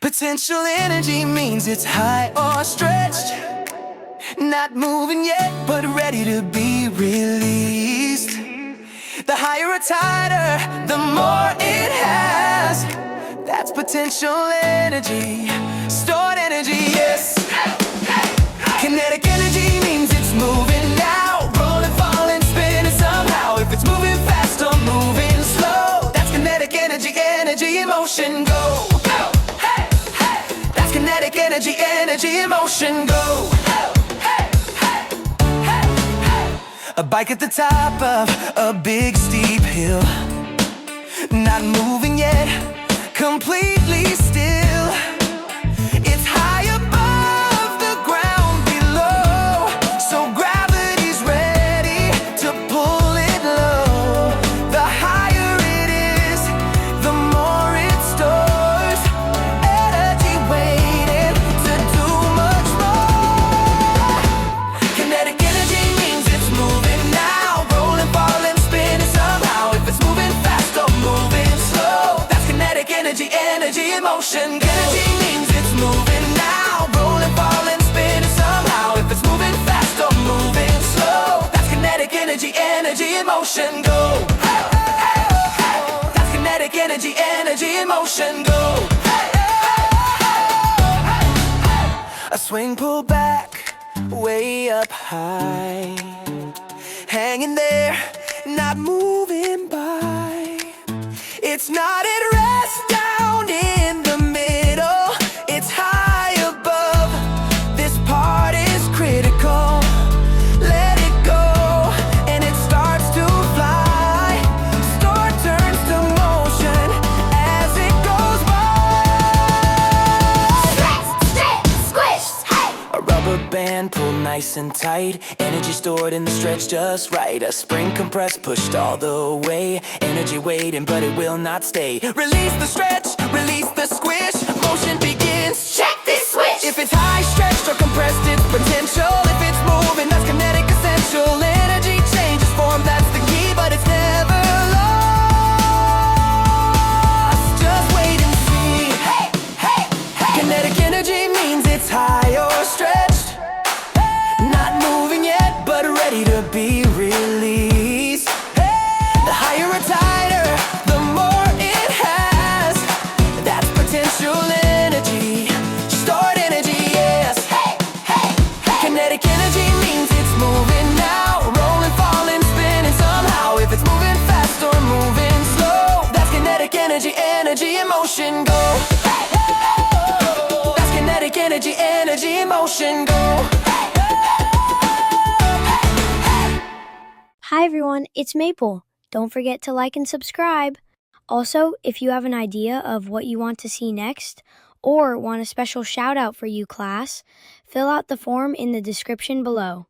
Potential energy means it's high or stretched, not moving yet, but ready to be released. The higher or tighter, the more it has. That's potential energy, stored energy, yes. Kinetic energy means it's moving now, rolling, falling, spinning somehow. If it's moving fast or moving slow, that's kinetic energy, energy in motion, go. That's kinetic energy, energy in motion, go. A bike at the top of a big steep hill, not moving yet, completely still. It's high above the ground below, so gravity's ready to pull it low. The higher it is, the more it stores energy waiting to do much more. Kinetic energy means it's moving now, rolling, falling, spinning somehow. If it's moving fast or moving slow, that's kinetic energy, energy in motion. Energy means it's moving now, rolling, falling, spinning somehow. If it's moving fast or moving slow, that's kinetic energy, energy in motion, go. That's kinetic energy, energy in motion, go. A swing pull back, way up high, hanging there, not moving by. It's not at rest down in the middle, it's high above. This part is critical. Let it go, and it starts to fly. Star turns to motion as it goes by. Squish, hey! A rubber band pulled nice and tight, energy stored in the stretch just right. A spring compressed, pushed all the way, energy waiting, but it will not stay. Release the stretch, release the squish, motion begins. Check this switch. If it's high, stretched, or compressed, it's potential. If it's moving, that's kinetic essential. Energy changes form, that's the key, but it's never lost. Just wait and see. Hey, hey, hey. Kinetic energy means it's high or stretched, not moving yet, but ready to be released. The higher or tighter, the more it has. That's potential energy, stored energy, yes. Kinetic energy means it's moving now, rolling, falling, spinning somehow. If it's moving fast or moving slow, that's kinetic energy, energy in motion, go. That's kinetic energy, energy in motion, go. Hi everyone, it's Maple. Don't forget to like and subscribe. Also, if you have an idea of what you want to see next, or want a special shout out for you class, fill out the form in the description below.